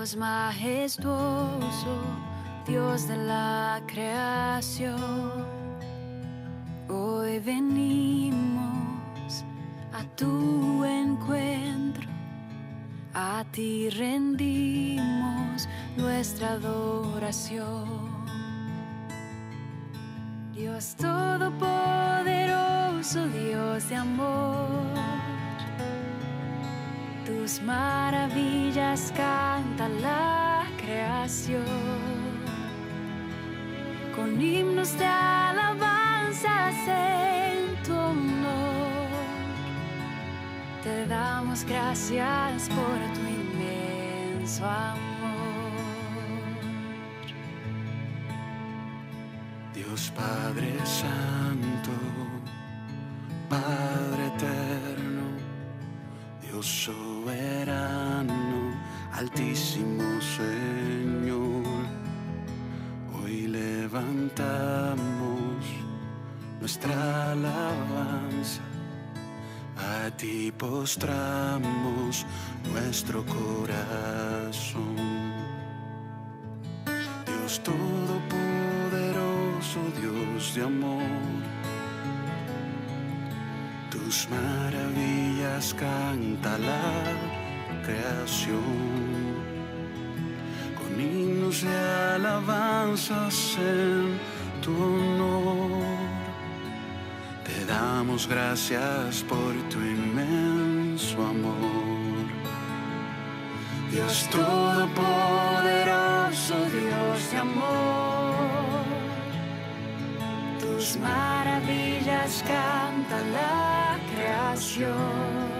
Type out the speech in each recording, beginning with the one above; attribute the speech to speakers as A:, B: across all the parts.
A: Dios majestuoso, Dios de la creación, hoy venimos a tu encuentro, a ti rendimos nuestra adoración. Dios todopoderoso, Dios de amor, tus maravillas canta la creación. Con himnos de alabanzas en tu honor, te damos gracias por tu inmenso amor.
B: Dios Padre Santo, Padre Eterno, Dios soberano, Altísimo Señor, hoy levantamos nuestra alabanza, a ti postramos nuestro corazón. Dios todopoderoso, Dios de amor, tus maravillas canta la creación. Con himnos de alabanzas en tu honor, te damos gracias por tu inmenso amor. Dios todopoderoso, Dios de amor,
A: tus maravillas canta la creación.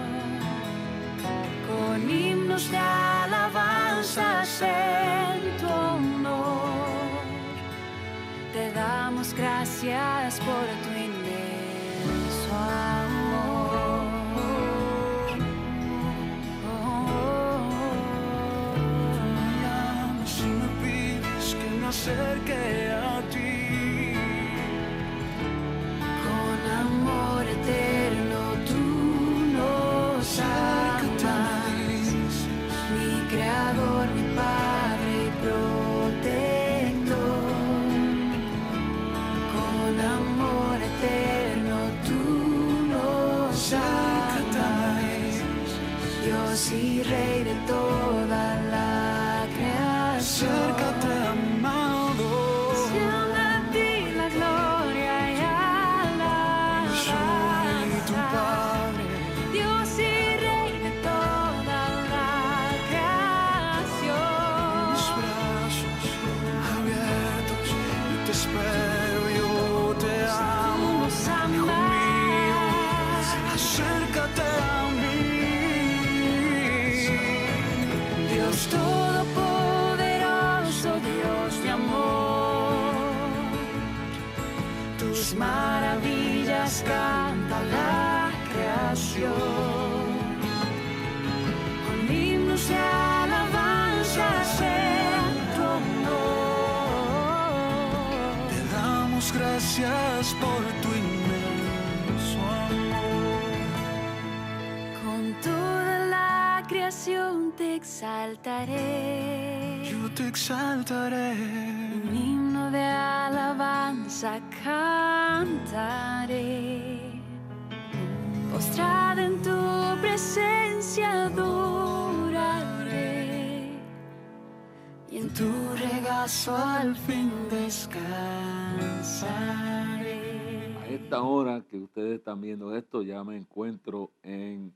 A: Con himnos de alabanzas en tu honor, te damos gracias por tu inmenso amor.
B: Si me pides que me acerque a ti,
A: Con amor eterno tú nos amas, mi creador, mi padre y protector. Con amor eterno tú nos amas, Dios y Rey de toda la creación.
B: acércate, amado.
A: Sean a ti la gloria y
B: Soy tu
A: alabanza,
B: Padre,
A: Dios y Rey de toda la creación.
B: mis brazos abiertos, yo te espero, yo te amo,
A: Nos
B: hijo mío,
A: amas,
B: acércate a mí.
A: Dios todopoderoso, Dios de amor, tus maravillas canta la creación. Con himnos de alabanzas en tu honor,
B: Te damos gracias por tu inmenso amor.
A: con toda la creación te exaltaré.
B: Yo te exaltaré.
A: Un himno de alabanza cantaré, postrada en tu presencia adoraré, y en tu regazo al fin descansaré.
C: A esta hora que ustedes están viendo esto, ya me encuentro en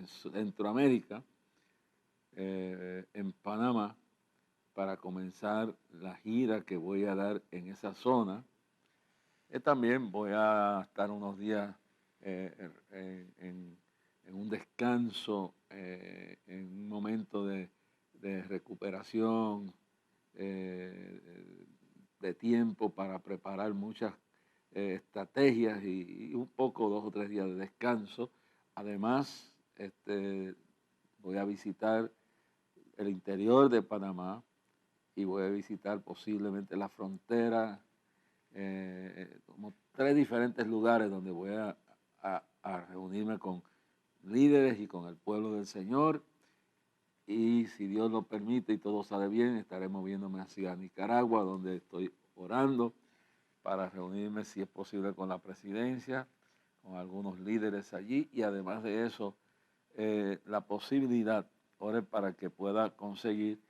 C: Centroamérica, en Panamá, para comenzar la gira que voy a dar en esa zona. También voy a estar unos días en un descanso, en un momento de recuperación, de tiempo para preparar muchas estrategias y un poco 2 o 3 días de descanso. Además, voy a visitar el interior de Panamá y voy a visitar posiblemente la frontera, como 3 diferentes lugares donde voy a reunirme con líderes y con el pueblo del Señor. y si Dios lo permite y todo sale bien, estaré moviéndome hacia Nicaragua, donde estoy orando para reunirme, si es posible, con la presidencia, con algunos líderes allí, y además de eso, la posibilidad, ore para que pueda conseguir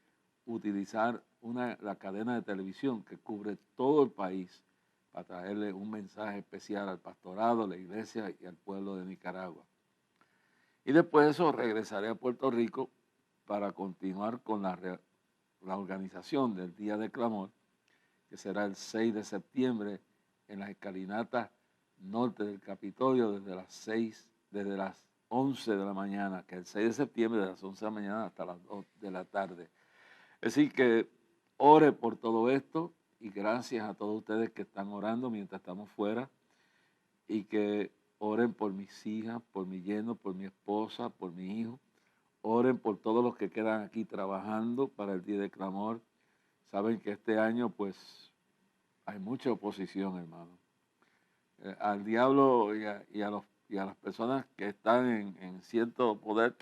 C: utilizar la cadena de televisión que cubre todo el país para traerle un mensaje especial al pastorado, a la iglesia y al pueblo de Nicaragua. Y después de eso regresaré a Puerto Rico para continuar con la organización del Día de Clamor, que será el 6 de septiembre en las escalinatas norte del Capitolio desde las 11 de la mañana, que el 6 de septiembre de las 11 de la mañana hasta las 2 de la tarde. Así que ore por todo esto y gracias a todos ustedes que están orando mientras estamos fuera y que oren por mis hijas, por mi yerno, por mi esposa, por mi hijo. Oren por todos los que quedan aquí trabajando para el Día de Clamor. Saben que este año pues hay mucha oposición, hermano. Al diablo y a las personas que están en cierto poder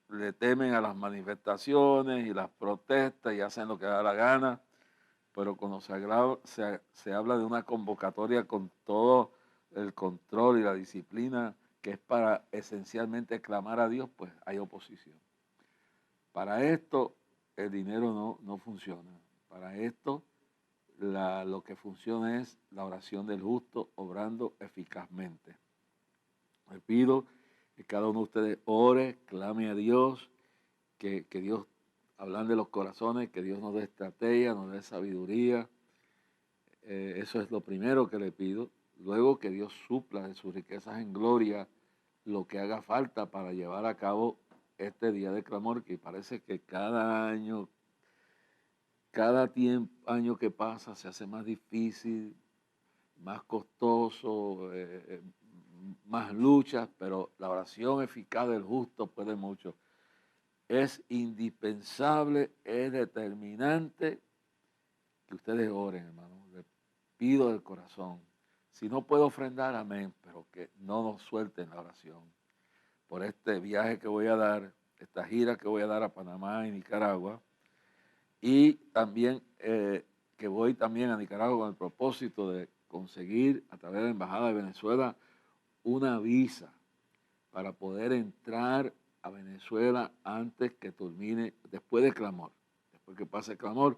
C: le temen a las manifestaciones y las protestas y hacen lo que da la gana, pero cuando se habla de una convocatoria con todo el control y la disciplina que es para esencialmente clamar a Dios, pues hay oposición. Para esto el dinero no funciona. Para esto lo que funciona es la oración del justo obrando eficazmente. Le pido que cada uno de ustedes ore, clame a Dios, que Dios, hablan de los corazones, que Dios nos dé estrategia, nos dé sabiduría. Eso es lo primero que le pido. Luego que Dios supla de sus riquezas en gloria lo que haga falta para llevar a cabo este día de clamor, que parece que cada año que pasa se hace más difícil, más costoso, más luchas, pero la oración eficaz del justo puede mucho. Es indispensable, es determinante que ustedes oren, hermano. Les pido del corazón. Si no puedo ofrendar, amén, pero que no nos suelten la oración. Por este viaje que voy a dar, esta gira que voy a dar a Panamá y Nicaragua, y también que voy también a Nicaragua con el propósito de conseguir a través de la Embajada de Venezuela una visa para poder entrar a Venezuela antes que termine, después del clamor, después que pase el clamor,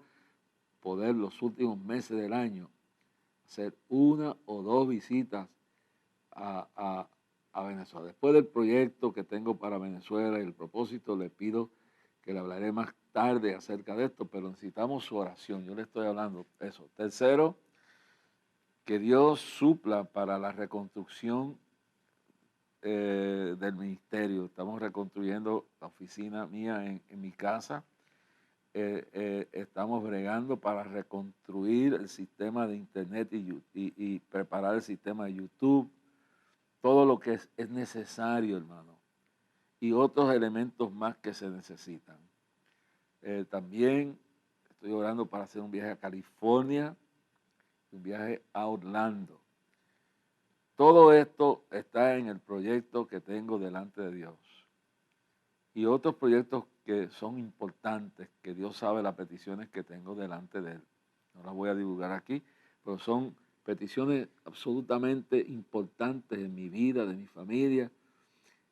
C: poder los últimos meses del año hacer una o dos visitas a Venezuela. Después del proyecto que tengo para Venezuela y el propósito, le pido que le hablaré más tarde acerca de esto, pero necesitamos su oración. Yo le estoy hablando de eso. Tercero, que Dios supla para la reconstrucción del ministerio. Estamos reconstruyendo la oficina mía en mi casa. Estamos bregando para reconstruir el sistema de internet y preparar el sistema de YouTube. Todo lo que es necesario, hermano. Y otros elementos más que se necesitan. También estoy orando para hacer un viaje a California, un viaje a Orlando. Todo esto está en el proyecto que tengo delante de Dios. Y otros proyectos que son importantes, que Dios sabe las peticiones que tengo delante de Él. No las voy a divulgar aquí, pero son peticiones absolutamente importantes en mi vida, de mi familia,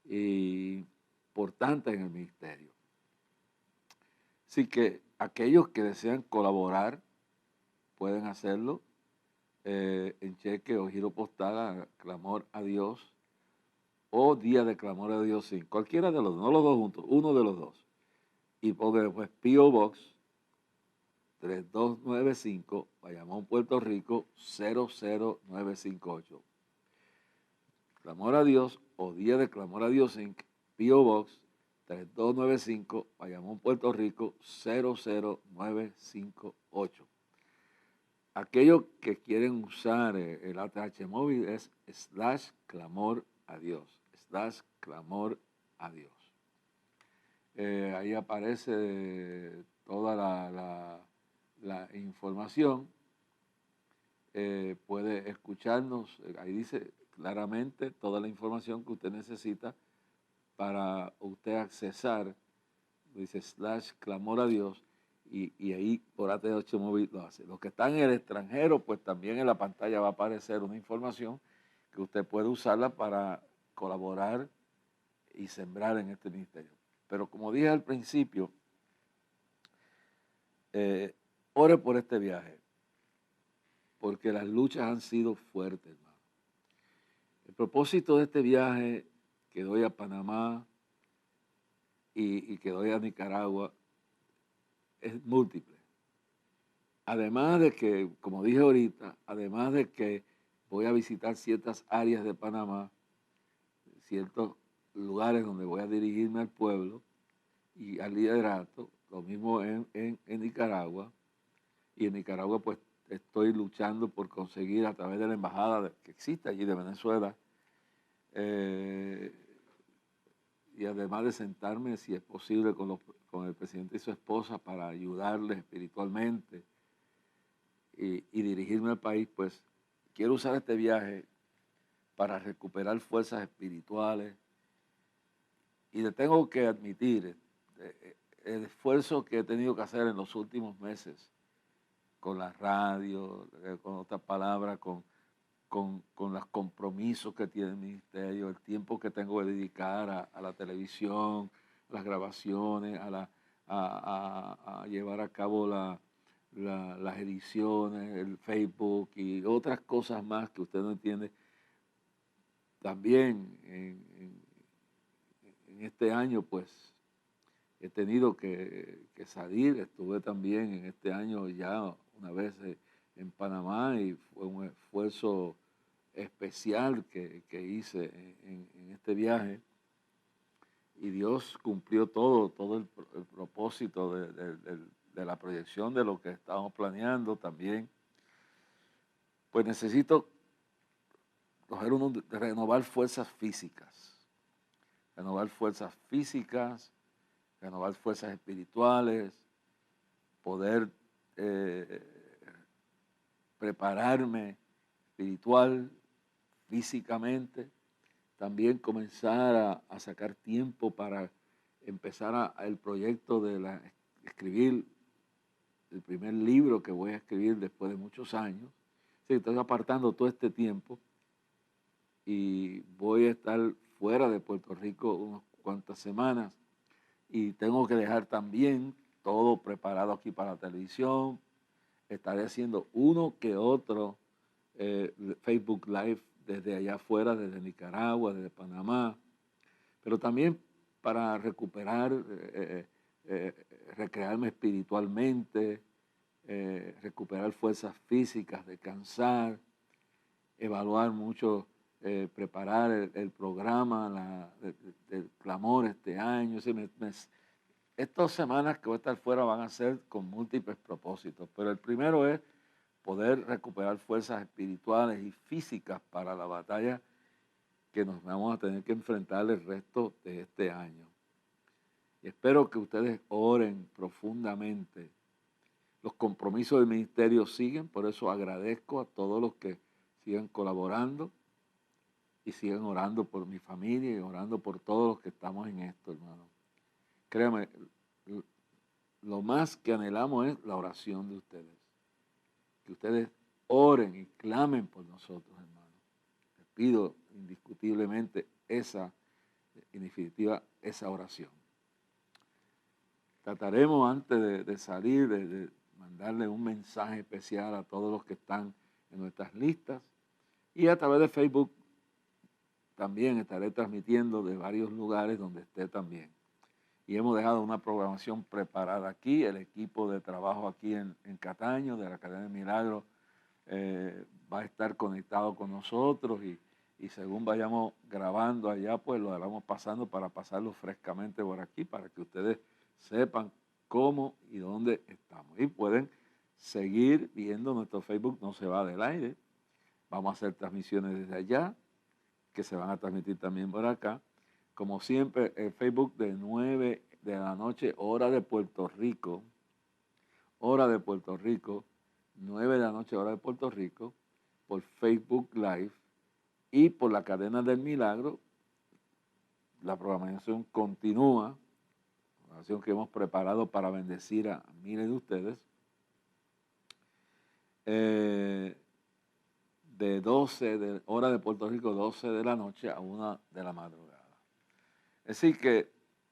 C: y importantes en el ministerio. Así que aquellos que desean colaborar pueden hacerlo en cheque o giro postal a Clamor a Dios o Día de Clamor a Dios, sin cualquiera de los dos, no los dos juntos, uno de los dos. Y ponga después P.O. Box 3295, Bayamón, Puerto Rico 00958. Clamor a Dios o Día de Clamor a Dios, sin P.O. Box 3295, Bayamón, Puerto Rico 00958. Aquellos que quieren usar el ATH móvil es /clamor a Dios, /clamor a Dios. Ahí aparece toda la información. Puede escucharnos, ahí dice claramente toda la información que usted necesita para usted accesar dice / clamor a Dios, y ahí por AT8 Móvil lo hace. Los que están en el extranjero, pues también en la pantalla va a aparecer una información que usted puede usarla para colaborar y sembrar en este ministerio. Pero como dije al principio, ore por este viaje, porque las luchas han sido fuertes, hermano. El propósito de este viaje, que doy a Panamá y que doy a Nicaragua, es múltiple. Además de que, como dije ahorita, además de que voy a visitar ciertas áreas de Panamá, ciertos lugares donde voy a dirigirme al pueblo y al liderato, lo mismo en Nicaragua. Y en Nicaragua pues estoy luchando por conseguir a través de la embajada que existe allí de Venezuela, y además de sentarme, si es posible, con el presidente y su esposa para ayudarles espiritualmente y dirigirme al país, pues quiero usar este viaje para recuperar fuerzas espirituales. Y le tengo que admitir el esfuerzo que he tenido que hacer en los últimos meses con la radio, con otras palabras, con los compromisos que tiene el ministerio, el tiempo que tengo que dedicar a la televisión, a las grabaciones, a llevar a cabo las ediciones, el Facebook y otras cosas más que usted no entiende. También en este año, pues, he tenido que salir. Estuve también en este año ya una vez en Panamá y fue un esfuerzo especial que hice en este viaje. Y Dios cumplió todo el propósito de la proyección de lo que estábamos planeando también. Pues necesito renovar fuerzas físicas, renovar fuerzas espirituales, poder prepararme espiritual, físicamente, también comenzar a sacar tiempo para empezar el proyecto de escribir el primer libro que voy a escribir después de muchos años. Sí, estoy apartando todo este tiempo y voy a estar fuera de Puerto Rico unas cuantas semanas y tengo que dejar también todo preparado aquí para la televisión. Estaré haciendo uno que otro Facebook Live desde allá afuera, desde Nicaragua, desde Panamá, pero también para recuperar, recrearme espiritualmente, recuperar fuerzas físicas, descansar, evaluar mucho, preparar el programa del clamor este año. Sí, estas semanas que voy a estar fuera van a ser con múltiples propósitos, pero el primero es poder recuperar fuerzas espirituales y físicas para la batalla que nos vamos a tener que enfrentar el resto de este año. Y espero que ustedes oren profundamente. Los compromisos del ministerio siguen, por eso agradezco a todos los que sigan colaborando y sigan orando por mi familia y orando por todos los que estamos en esto, hermano. Créame, lo más que anhelamos es la oración de ustedes. Que ustedes oren y clamen por nosotros, hermano. Les pido indiscutiblemente en definitiva, esa oración. Trataremos antes de salir, de mandarle un mensaje especial a todos los que están en nuestras listas. Y a través de Facebook también estaré transmitiendo de varios lugares donde esté también. Y hemos dejado una programación preparada aquí. El equipo de trabajo aquí en Cataño, de la Academia de Milagros, va a estar conectado con nosotros y según vayamos grabando allá, pues lo vamos pasando para pasarlo frescamente por aquí, para que ustedes sepan cómo y dónde estamos. Y pueden seguir viendo nuestro Facebook, no se va del aire. Vamos a hacer transmisiones desde allá, que se van a transmitir también por acá. Como siempre, el Facebook de 9 de la noche, hora de Puerto Rico, 9 de la noche, hora de Puerto Rico, por Facebook Live y por la cadena del Milagro. La programación continúa oración que hemos preparado para bendecir a miles de ustedes, de 12, de hora de Puerto Rico, 12 de la noche a 1 de la madrugada. Es decir, que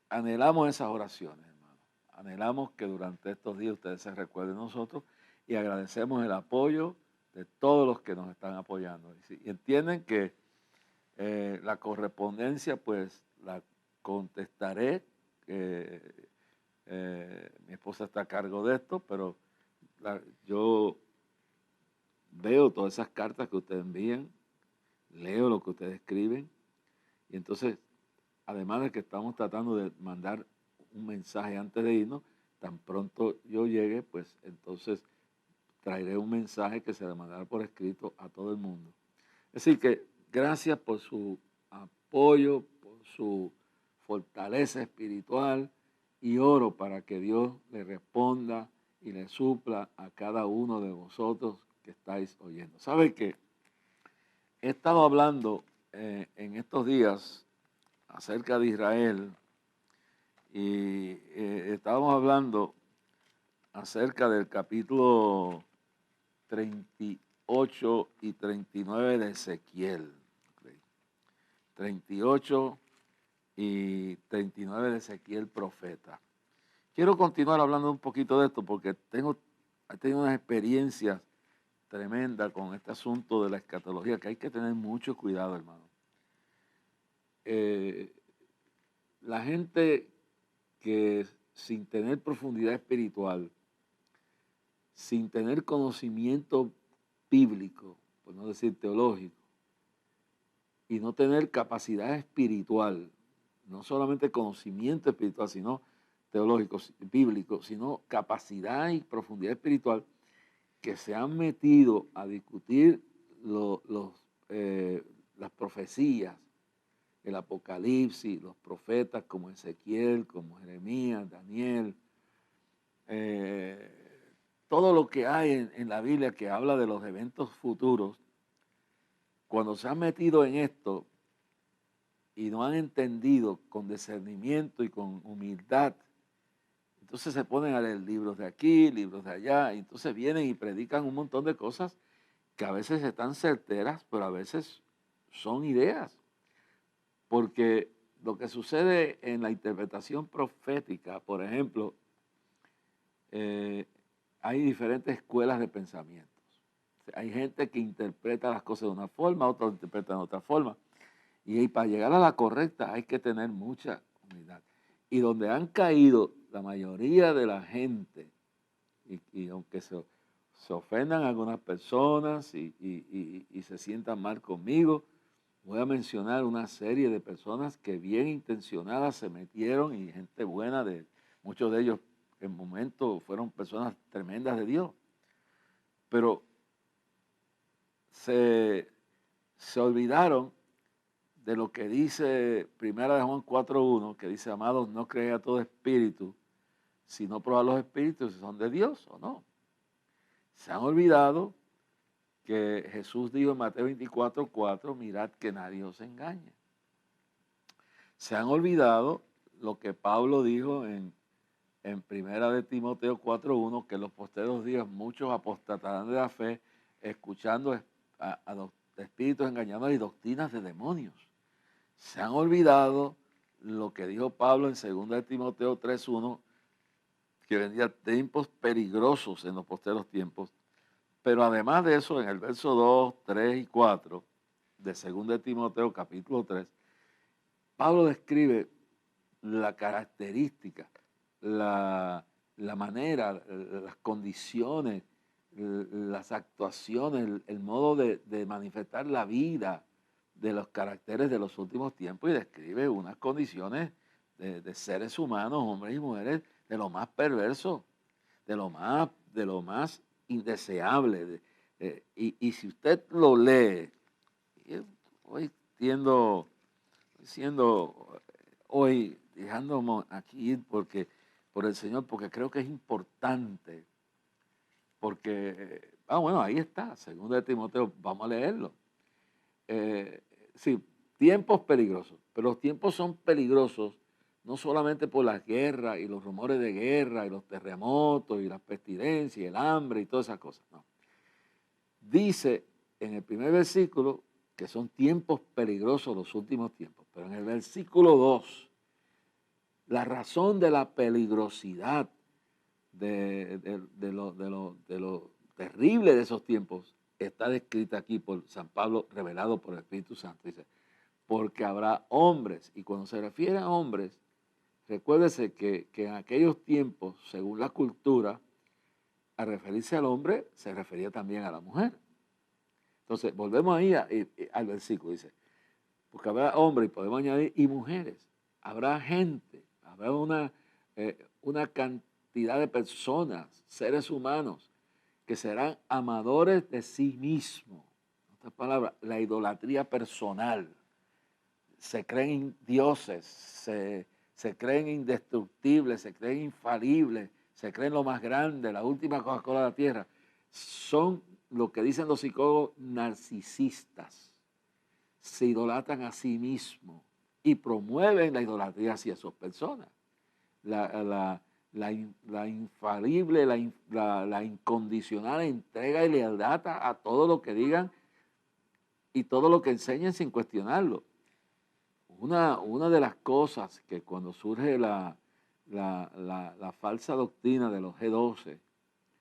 C: anhelamos esas oraciones, hermano. Anhelamos que durante estos días ustedes se recuerden de nosotros y agradecemos el apoyo de todos los que nos están apoyando. Y entienden que la correspondencia, pues, la contestaré. Mi esposa está a cargo de esto, pero yo veo todas esas cartas que ustedes envían, leo lo que ustedes escriben, y entonces, además de que estamos tratando de mandar un mensaje antes de irnos, tan pronto yo llegue, pues entonces traeré un mensaje que se le mandará por escrito a todo el mundo. Es decir que gracias por su apoyo, por su fortaleza espiritual, y oro para que Dios le responda y le supla a cada uno de vosotros que estáis oyendo. ¿Sabe qué? He estado hablando en estos días acerca de Israel y estábamos hablando acerca del capítulo 38 y 39 de Ezequiel. 38 y 39 de Ezequiel profeta. Quiero continuar hablando un poquito de esto porque he tenido unas experiencias tremendas con este asunto de la escatología, que hay que tener mucho cuidado, hermano. La gente que sin tener profundidad espiritual, sin tener conocimiento bíblico, por no decir teológico, y no tener capacidad espiritual, no solamente conocimiento espiritual, sino teológico, bíblico, sino capacidad y profundidad espiritual, que se han metido a discutir las profecías, el Apocalipsis, los profetas como Ezequiel, como Jeremías, Daniel, todo lo que hay en la Biblia que habla de los eventos futuros. Cuando se han metido en esto y no han entendido con discernimiento y con humildad, entonces se ponen a leer libros de aquí, libros de allá, y entonces vienen y predican un montón de cosas que a veces están certeras, pero a veces son ideas. Porque lo que sucede en la interpretación profética, por ejemplo, hay diferentes escuelas de pensamientos. Hay gente que interpreta las cosas de una forma, otros interpretan de otra forma. Y para llegar a la correcta hay que tener mucha humildad. Y donde han caído la mayoría de la gente, y aunque se ofendan algunas personas y se sientan mal conmigo, voy a mencionar una serie de personas que bien intencionadas se metieron, y gente buena, muchos de ellos en momentos fueron personas tremendas de Dios. Pero se olvidaron de lo que dice 1 de Juan 4:1, que dice: amados, no creáis a todo espíritu, sino probad los espíritus si son de Dios o no. Se han olvidado que Jesús dijo en Mateo 24:4, mirad que nadie os engañe. Se han olvidado lo que Pablo dijo en 1 de Timoteo 4:1, que en los postreros días muchos apostatarán de la fe, escuchando a los espíritus engañadores y doctrinas de demonios. Se han olvidado lo que dijo Pablo en 2 de Timoteo 3:1, que vendrían tiempos peligrosos en los postreros tiempos. Pero además de eso, en el verso 2, 3 y 4 de 2 de Timoteo capítulo 3, Pablo describe la característica, la manera, las condiciones, las actuaciones, el modo de manifestar la vida de los caracteres de los últimos tiempos, y describe unas condiciones de seres humanos, hombres y mujeres, de lo más perverso, de lo más indeseable. Y si usted lo lee, hoy dejándome aquí por el Señor, porque creo que es importante, porque, bueno, ahí está, 2 de Timoteo, vamos a leerlo. Sí, tiempos peligrosos, pero los tiempos son peligrosos no solamente por las guerras y los rumores de guerra y los terremotos y las pestilencias y el hambre y todas esas cosas. No. Dice en el primer versículo que son tiempos peligrosos los últimos tiempos, pero en el versículo 2, la razón de la peligrosidad de lo terrible de esos tiempos está descrita aquí por San Pablo, revelado por el Espíritu Santo. Dice, porque habrá hombres, y cuando se refiere a hombres, recuérdese que en aquellos tiempos, según la cultura, al referirse al hombre, se refería también a la mujer. Entonces, volvemos ahí al versículo, dice, porque habrá hombres, y podemos añadir, y mujeres. Habrá gente, habrá una cantidad de personas, seres humanos, que serán amadores de sí mismos. En otras palabras, la idolatría personal. Se creen dioses, se creen indestructibles, se creen infalibles, se creen lo más grande, la última Coca-Cola de la tierra. Son lo que dicen los psicólogos narcisistas. Se idolatran a sí mismos y promueven la idolatría hacia esas personas. La infalible, la incondicional entrega y lealtad a todo lo que digan y todo lo que enseñen sin cuestionarlo. Una de las cosas que cuando surge la falsa doctrina de los G12,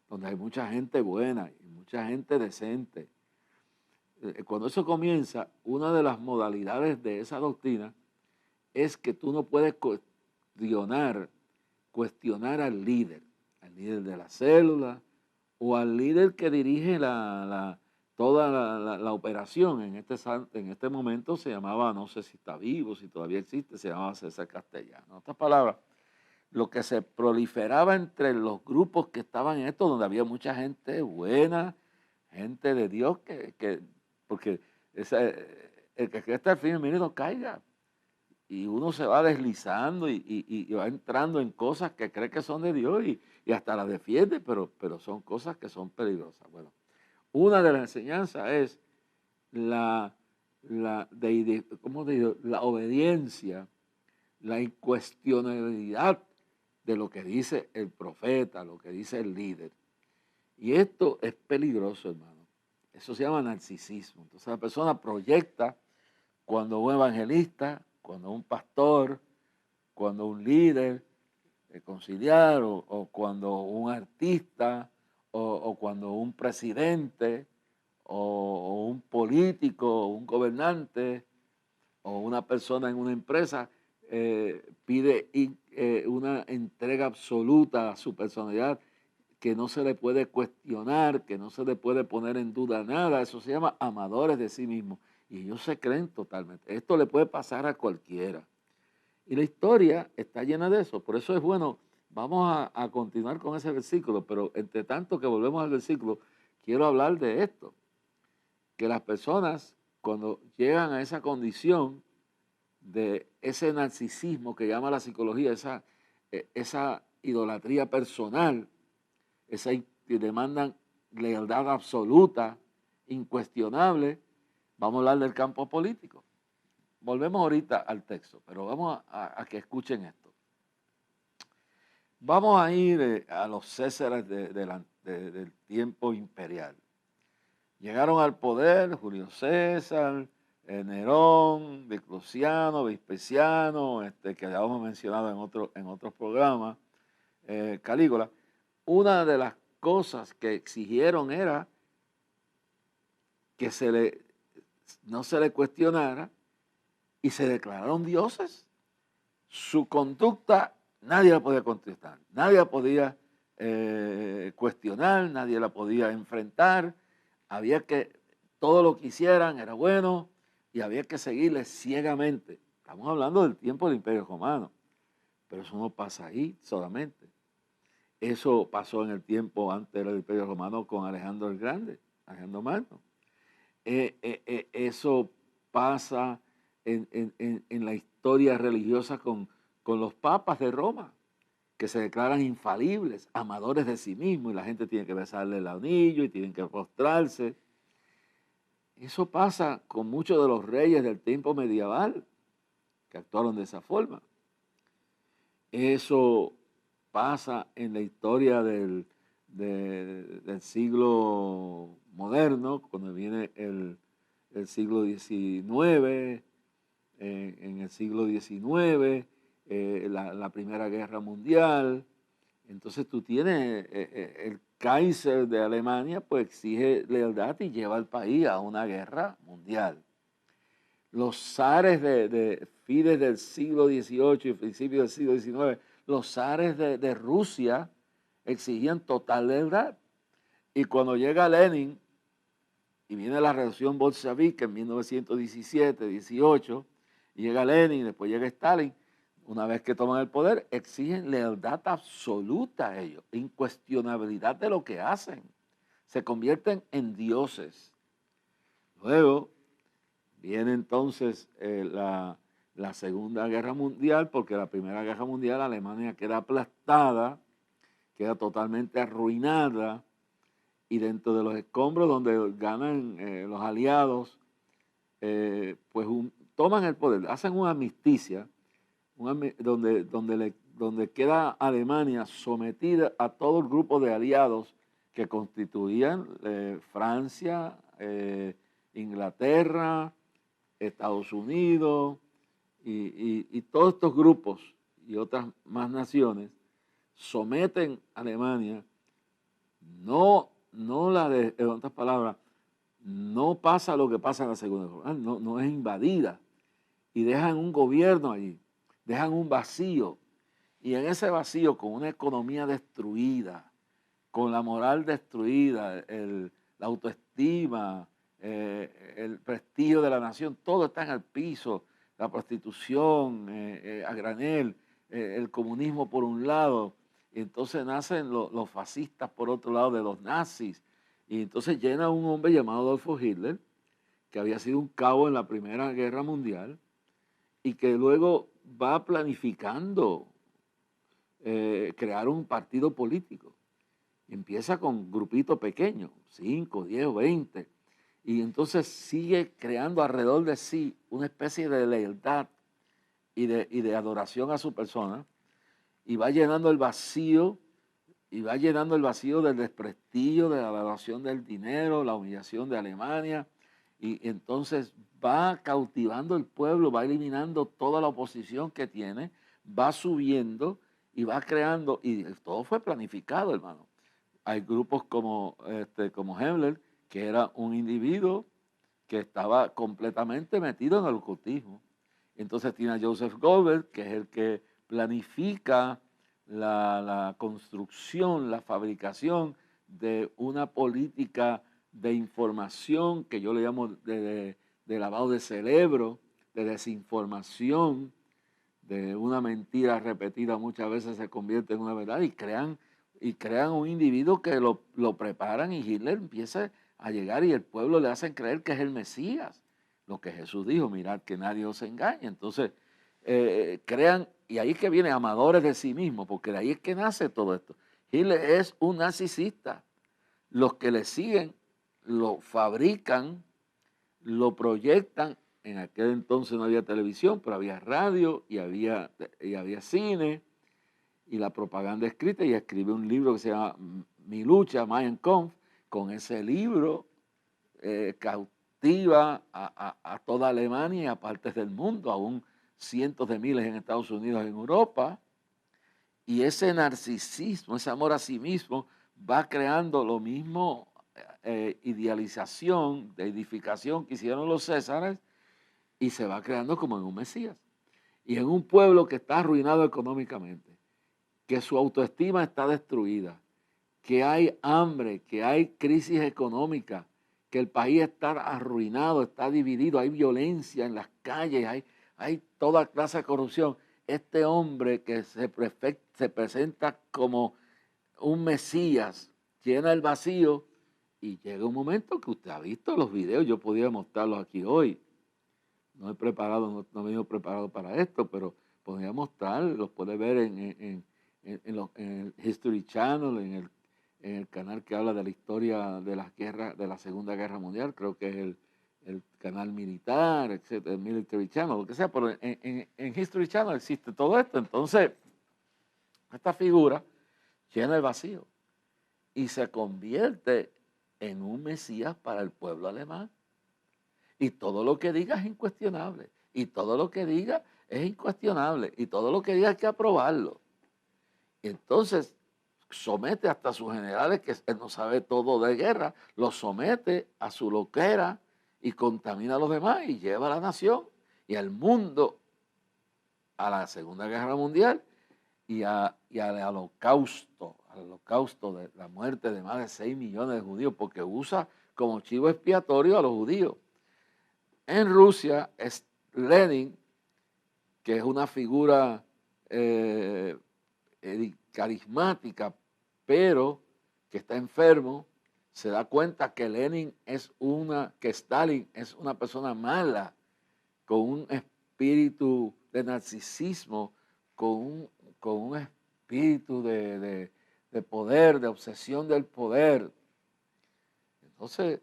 C: donde hay mucha gente buena y mucha gente decente, cuando eso comienza, una de las modalidades de esa doctrina es que tú no puedes cuestionar al líder de la célula o al líder que dirige toda la operación. En este momento se llamaba, no sé si está vivo, si todavía existe, se llamaba César Castellano. En otras palabras, lo que se proliferaba entre los grupos que estaban en esto, donde había mucha gente buena, gente de Dios, porque el que está al fin del camino caiga. Y uno se va deslizando y va entrando en cosas que cree que son de Dios y hasta las defiende, pero son cosas que son peligrosas. Bueno, una de las enseñanzas es la obediencia, la incuestionabilidad de lo que dice el profeta, lo que dice el líder. Y esto es peligroso, hermano. Eso se llama narcisismo. Entonces la persona proyecta cuando un evangelista, cuando un pastor, cuando un líder conciliar o cuando un artista o cuando un presidente o un político o un gobernante o una persona en una empresa pide una entrega absoluta a su personalidad, que no se le puede cuestionar, que no se le puede poner en duda nada. Eso se llama amadores de sí mismos. Y ellos se creen totalmente. Esto le puede pasar a cualquiera. Y la historia está llena de eso. Por eso es bueno, vamos a continuar con ese versículo, pero entre tanto que volvemos al versículo, quiero hablar de esto. Que las personas, cuando llegan a esa condición de ese narcisismo que llama la psicología, esa idolatría personal, que demandan lealtad absoluta, incuestionable, vamos a hablar del campo político. Volvemos ahorita al texto, pero vamos a que escuchen esto. Vamos a ir a los Césares del tiempo imperial. Llegaron al poder Julio César, Nerón, Diocleciano, Vespasiano, que ya hemos mencionado en otros programas, Calígula. Una de las cosas que exigieron era que no se le cuestionara y se declararon dioses. Su conducta nadie la podía contestar, nadie la podía cuestionar, nadie la podía enfrentar. Había que, todo lo que hicieran era bueno y había que seguirles ciegamente. Estamos hablando del tiempo del Imperio Romano, pero eso no pasa ahí solamente. Eso pasó en el tiempo antes del Imperio Romano con Alejandro el Grande, Alejandro Magno. Eso pasa en la historia religiosa con los papas de Roma, que se declaran infalibles, amadores de sí mismos, y la gente tiene que besarle el anillo y tienen que postrarse. Eso pasa con muchos de los reyes del tiempo medieval, que actuaron de esa forma. Eso pasa en la historia del siglo moderno, cuando viene el siglo XIX, en el siglo XIX, la Primera Guerra Mundial. Entonces tú tienes, el Kaiser de Alemania pues exige lealtad y lleva al país a una guerra mundial. Los zares de fines del siglo XVIII y principios del siglo XIX, los zares de Rusia exigían total lealtad. Y cuando llega Lenin y viene la revolución bolchevique en 1917, 18, y llega Lenin, después llega Stalin, una vez que toman el poder, exigen lealtad absoluta a ellos, incuestionabilidad de lo que hacen. Se convierten en dioses. Luego viene entonces la Segunda Guerra Mundial, porque la Primera Guerra Mundial Alemania queda aplastada, queda totalmente arruinada, y dentro de los escombros donde ganan los aliados, pues toman el poder, hacen una amnisticia, donde queda Alemania sometida a todo el grupo de aliados que constituían Francia, Inglaterra, Estados Unidos y todos estos grupos y otras más naciones someten a Alemania, en otras palabras, no pasa lo que pasa en la Segunda Guerra, no es invadida, y dejan un gobierno allí, dejan un vacío, y en ese vacío, con una economía destruida, con la moral destruida, la autoestima, el prestigio de la nación, todo está en el piso, la prostitución a granel, el comunismo por un lado, y entonces nacen los fascistas por otro lado de los nazis, y entonces llena un hombre llamado Adolfo Hitler, que había sido un cabo en la Primera Guerra Mundial, y que luego va planificando crear un partido político. Empieza con grupitos pequeños, 5, 10 o 20, y entonces sigue creando alrededor de sí una especie de lealtad y de adoración a su persona, y va llenando el vacío, del desprestigio, de la evaluación del dinero, la humillación de Alemania, y entonces va cautivando el pueblo, va eliminando toda la oposición que tiene, va subiendo y va creando, y todo fue planificado, hermano. Hay grupos como Himmler, que era un individuo que estaba completamente metido en el ocultismo. Entonces tiene a Joseph Goebbels, que es el que planifica la construcción, la fabricación de una política de información que yo le llamo de lavado de cerebro, de desinformación, de una mentira repetida muchas veces se convierte en una verdad, y crean un individuo que lo preparan, y Hitler empieza a llegar y el pueblo le hacen creer que es el Mesías, lo que Jesús dijo, mirad que nadie os engañe. Entonces crean, y ahí es que vienen amadores de sí mismos, porque de ahí es que nace todo esto. Hitler es un narcisista. Los que le siguen lo fabrican, lo proyectan. En aquel entonces no había televisión, pero había radio y había cine y la propaganda escrita, y escribe un libro que se llama Mi lucha, Mein Kampf. Con ese libro cautiva a toda Alemania y a partes del mundo, aún cientos de miles en Estados Unidos, en Europa, y ese narcisismo, ese amor a sí mismo, va creando lo mismo idealización, de edificación que hicieron los Césares, y se va creando como en un Mesías. Y en un pueblo que está arruinado económicamente, que su autoestima está destruida, que hay hambre, que hay crisis económica, que el país está arruinado, está dividido, hay violencia en las calles, hay toda clase de corrupción. Este hombre que se presenta como un Mesías, llena el vacío, y llega un momento que usted ha visto los videos, yo podría mostrarlos aquí hoy. No he venido preparado para esto, pero podría mostrar, los puede ver en el History Channel, en el canal que habla de la historia de las guerras, de la Segunda Guerra Mundial, creo que es el canal militar, etcétera, el Military Channel, lo que sea, pero en History Channel existe todo esto. Entonces, Esta figura llena el vacío y se convierte en un Mesías para el pueblo alemán. Y todo lo que diga es incuestionable. Y todo lo que diga es incuestionable. Y todo lo que diga hay que aprobarlo. Y entonces somete hasta a sus generales, que él no sabe todo de guerra, los somete a su loquera y contamina a los demás y lleva a la nación y al mundo a la Segunda Guerra Mundial y al holocausto de la muerte de más de 6 millones de judíos, porque usa como chivo expiatorio a los judíos. En Rusia es Lenin, que es una figura carismática, pero que está enfermo, se da cuenta que Stalin es una persona mala, con un espíritu de narcisismo, con un espíritu de poder, de obsesión del poder. Entonces,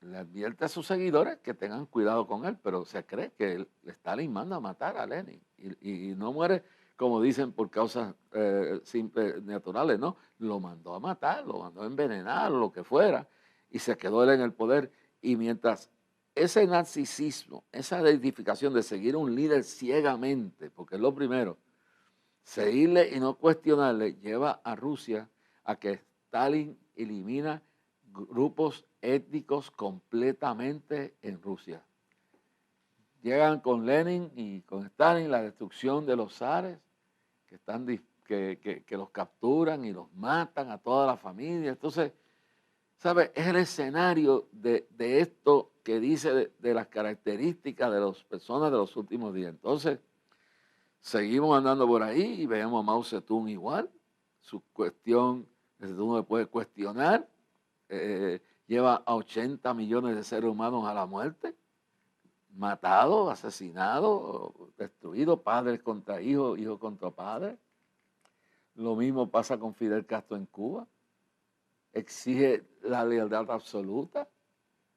C: le advierte a sus seguidores que tengan cuidado con él, pero se cree que Stalin manda a matar a Lenin y no muere, como dicen, por causas simples, naturales, no, lo mandó a matar, lo mandó a envenenar, o lo que fuera, y se quedó él en el poder. Y mientras ese narcisismo, esa identificación de seguir a un líder ciegamente, porque es lo primero, seguirle y no cuestionarle, lleva a Rusia a que Stalin elimina grupos étnicos completamente en Rusia. Llegan con Lenin y con Stalin la destrucción de los zares, que los capturan y los matan a toda la familia. Entonces, ¿sabe? Es el escenario de esto que dice de las características de las personas de los últimos días. Entonces, seguimos andando por ahí y vemos a Mao Zedong igual. Su cuestión, uno le puede cuestionar. Lleva a 80 millones de seres humanos a la muerte, matados, asesinados, destruidos, padres contra hijos, hijos contra padres. Lo mismo pasa con Fidel Castro en Cuba. Exige la lealtad absoluta.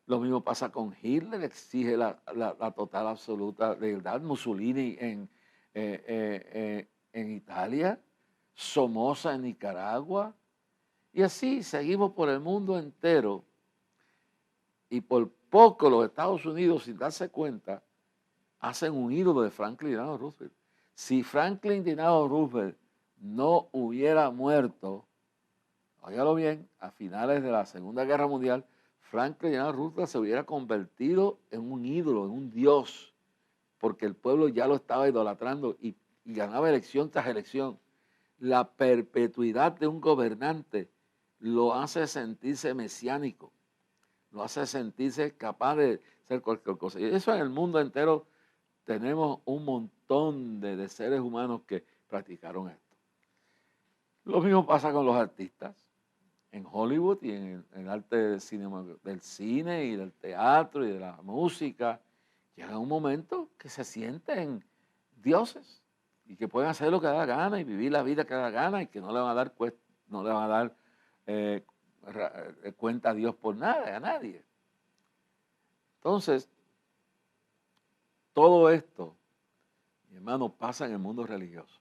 C: Lo mismo pasa con Hitler, exige la total absoluta lealtad. Mussolini en Italia, Somoza en Nicaragua. Y así seguimos por el mundo entero. Y por poco los Estados Unidos, sin darse cuenta, hacen un ídolo de Franklin Delano Roosevelt. Si Franklin Delano Roosevelt no hubiera muerto, óigalo bien, a finales de la Segunda Guerra Mundial, Franklin Delano Roosevelt se hubiera convertido en un ídolo, en un dios, porque el pueblo ya lo estaba idolatrando y ganaba elección tras elección. La perpetuidad de un gobernante lo hace sentirse mesiánico, lo hace sentirse capaz de hacer cualquier cosa. Y eso en el mundo entero tenemos un montón de seres humanos que practicaron esto. Lo mismo pasa con los artistas. En Hollywood y en el arte del cine y del teatro y de la música, llega un momento que se sienten dioses y que pueden hacer lo que da la gana y vivir la vida que da la gana y que no le van a dar cuenta a Dios por nada, a nadie. Entonces, todo esto, mi hermano, pasa en el mundo religioso.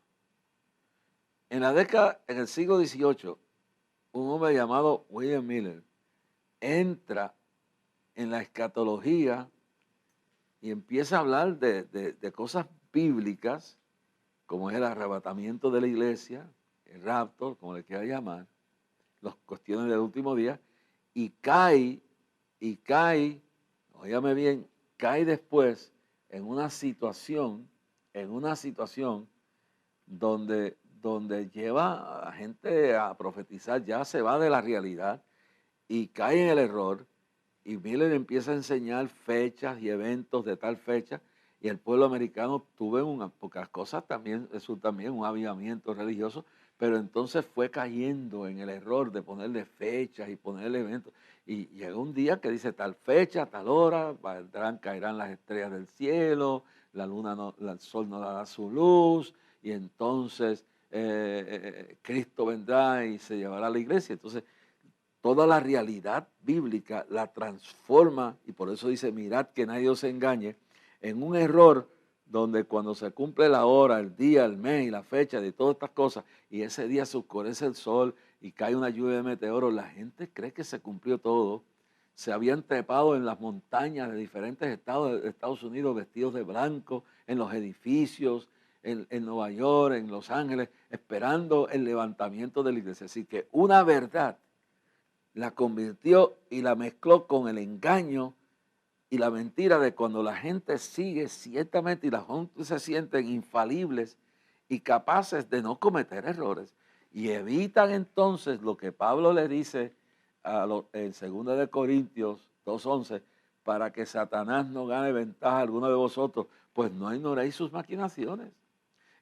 C: En el siglo XVIII, un hombre llamado William Miller entra en la escatología y empieza a hablar de cosas bíblicas, como es el arrebatamiento de la iglesia, el rapto, como le quiera llamar, las cuestiones del último día, y cae, óigame bien, cae después en una situación donde lleva a gente a profetizar, ya se va de la realidad y cae en el error, y Miller empieza a enseñar fechas y eventos de tal fecha, y el pueblo americano porque las cosas también resultan bien, un avivamiento religioso, pero entonces fue cayendo en el error de ponerle fechas y ponerle eventos. Y llegó un día que dice tal fecha, tal hora, caerán las estrellas del cielo, el sol no dará su luz, y entonces Cristo vendrá y se llevará a la iglesia. Entonces, toda la realidad bíblica la transforma, y por eso dice, mirad que nadie os engañe, en un error donde cuando se cumple la hora, el día, el mes y la fecha de todas estas cosas, y ese día se oscurece el sol y cae una lluvia de meteoros, la gente cree que se cumplió todo. Se habían trepado en las montañas de diferentes estados de Estados Unidos vestidos de blanco, en los edificios, en Nueva York, en Los Ángeles, esperando el levantamiento de la iglesia. Así que una verdad la convirtió y la mezcló con el engaño y la mentira de cuando la gente sigue ciertamente y la gente se sienten infalibles y capaces de no cometer errores y evitan entonces lo que Pablo le dice en 2 de Corintios 2:11, para que Satanás no gane ventaja alguna de vosotros, pues no ignoréis sus maquinaciones.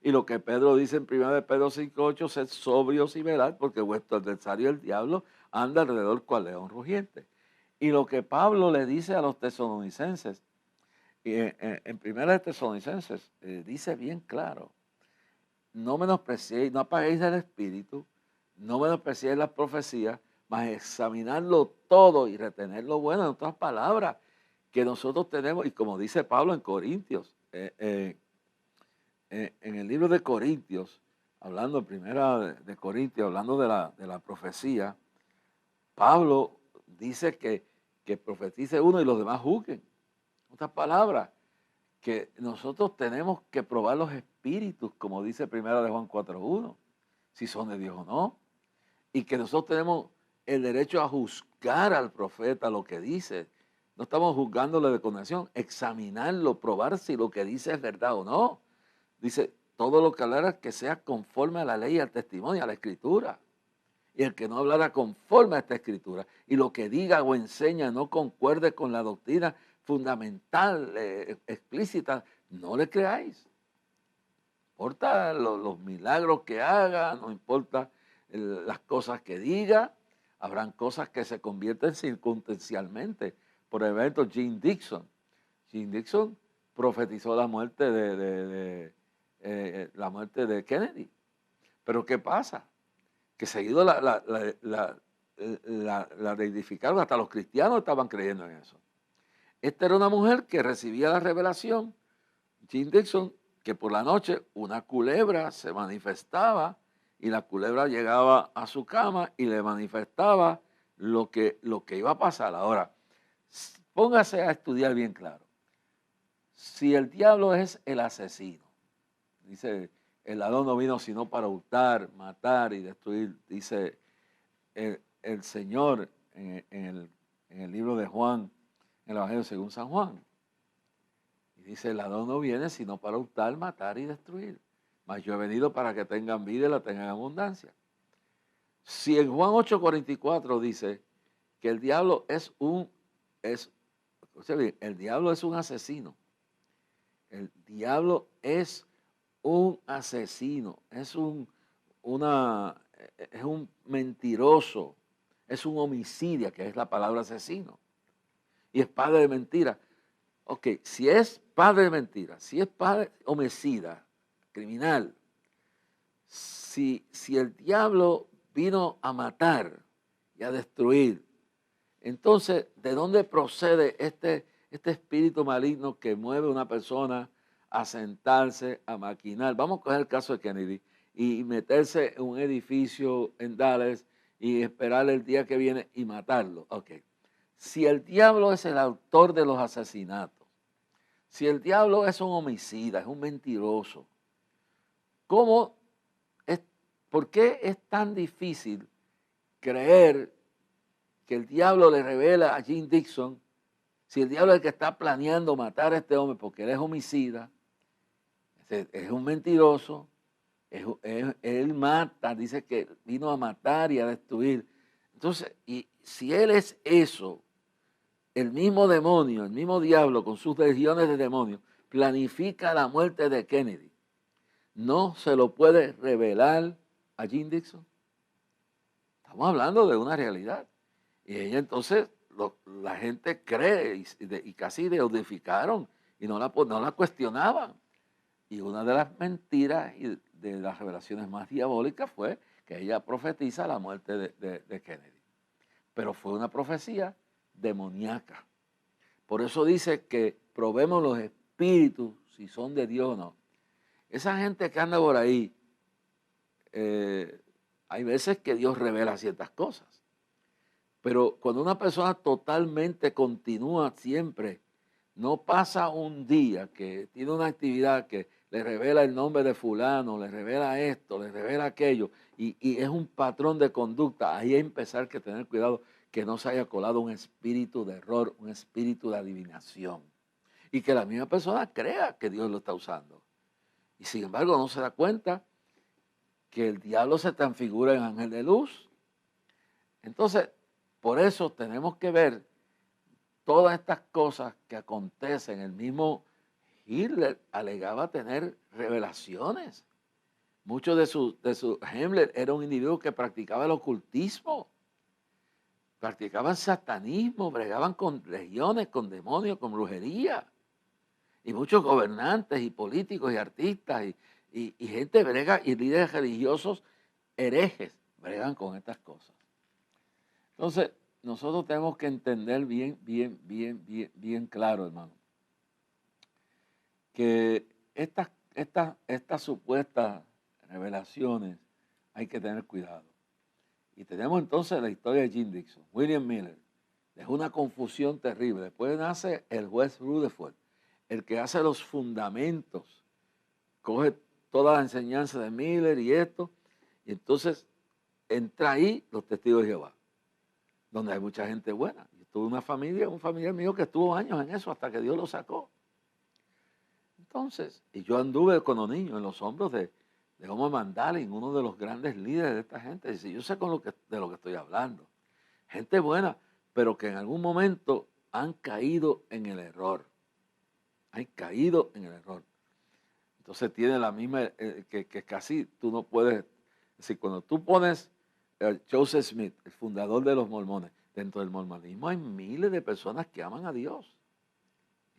C: Y lo que Pedro dice en 1 de Pedro 5:8, sed sobrios y velad, porque vuestro adversario el diablo anda alrededor cual león rugiente. Y lo que Pablo le dice a los tesalonicenses, en 1 de Tesalonicenses, dice bien claro, no menospreciéis, no apaguéis el espíritu, no menospreciéis las profecías, mas examinarlo todo y retener lo bueno. En otras palabras, que nosotros tenemos, y como dice Pablo en Corintios, en el libro de Corintios, hablando en 1 de Corintios, hablando de la profecía, Pablo dice que profetice uno y los demás juzguen. En otras palabras, que nosotros tenemos que probar los espíritus, como dice 1 de Juan 4:1, si son de Dios o no. Y que nosotros tenemos el derecho a juzgar al profeta lo que dice. No estamos juzgándole de condenación, examinarlo, probar si lo que dice es verdad o no. Dice, todo lo que hablara que sea conforme a la ley, al testimonio, a la escritura. Y el que no hablara conforme a esta escritura y lo que diga o enseña no concuerde con la doctrina fundamental, explícita, no le creáis. No importa los milagros que haga, no importa las cosas que diga, habrán cosas que se convierten circunstancialmente. Por ejemplo, Jim Dixon. Jim Dixon profetizó la muerte la muerte de Kennedy. Pero ¿qué pasa? Que seguido la edificaron, hasta los cristianos estaban creyendo en eso. Esta era una mujer que recibía la revelación, Jim Dixon, que por la noche una culebra se manifestaba y la culebra llegaba a su cama y le manifestaba lo que iba a pasar. Ahora, póngase a estudiar bien claro. Si el diablo es el asesino, dice, el ladrón no vino sino para hurtar, matar y destruir, dice el Señor en el libro de Juan, en el Evangelio según San Juan. Y dice, el ladrón no viene sino para hurtar, matar y destruir. Mas yo he venido para que tengan vida y la tengan en abundancia. Si en Juan 8:44 dice que el diablo el diablo es un asesino. El diablo es un asesino, es un mentiroso, es un homicida, que es la palabra asesino. Y es padre de mentira. Ok, si es padre de mentira, si es padre homicida, criminal, si el diablo vino a matar y a destruir, entonces, ¿de dónde procede este espíritu maligno que mueve a una persona a sentarse, a maquinar? Vamos a coger el caso de Kennedy y meterse en un edificio en Dallas y esperar el día que viene y matarlo. Ok. Si el diablo es el autor de los asesinatos, si el diablo es un homicida, es un mentiroso, ¿por qué es tan difícil creer que el diablo le revela a Jim Dixon, si el diablo es el que está planeando matar a este hombre porque él es homicida, es un mentiroso, él mata, dice que vino a matar y a destruir? Entonces, y si él es eso, el mismo demonio, el mismo diablo con sus legiones de demonios, planifica la muerte de Kennedy, ¿no se lo puede revelar a Jim Dixon? Estamos hablando de una realidad. Y ella entonces, la gente cree y casi deodificaron y no la cuestionaban. Y una de las mentiras y de las revelaciones más diabólicas fue que ella profetiza la muerte de Kennedy. Pero fue una profecía demoníaca. Por eso dice que probemos los espíritus si son de Dios o no. Esa gente que anda por ahí, hay veces que Dios revela ciertas cosas. Pero cuando una persona totalmente continúa siempre, no pasa un día que tiene una actividad que le revela el nombre de fulano, le revela esto, le revela aquello, y es un patrón de conducta, ahí hay que empezar que tener cuidado que no se haya colado un espíritu de error, un espíritu de adivinación. Y que la misma persona crea que Dios lo está usando. Y sin embargo no se da cuenta que el diablo se transfigura en ángel de luz. Entonces, por eso tenemos que ver todas estas cosas que acontecen. El mismo Hitler alegaba tener revelaciones. Muchos de su Himmler era un individuo que practicaba el ocultismo, practicaban satanismo, bregaban con legiones, con demonios, con brujería. Y muchos gobernantes y políticos y artistas y gente brega y líderes religiosos herejes bregan con estas cosas. Entonces, nosotros tenemos que entender bien claro, hermano, que estas supuestas revelaciones hay que tener cuidado. Y tenemos entonces la historia de Jim Dixon. William Miller dejó una confusión terrible. Después nace el juez Rutherford, el que hace los fundamentos, coge toda la enseñanza de Miller y esto, y entonces entra ahí los testigos de Jehová, donde hay mucha gente buena. Yo tuve un familiar mío que estuvo años en eso hasta que Dios lo sacó. Entonces, y yo anduve con los niños en los hombros de Homo Mandalin, uno de los grandes líderes de esta gente. Dice, yo sé de lo que estoy hablando. Gente buena, pero que en algún momento han caído en el error. Han caído en el error. Entonces tiene la misma, que casi tú no puedes, es decir, cuando tú pones Joseph Smith, el fundador de los mormones, dentro del mormonismo hay miles de personas que aman a Dios.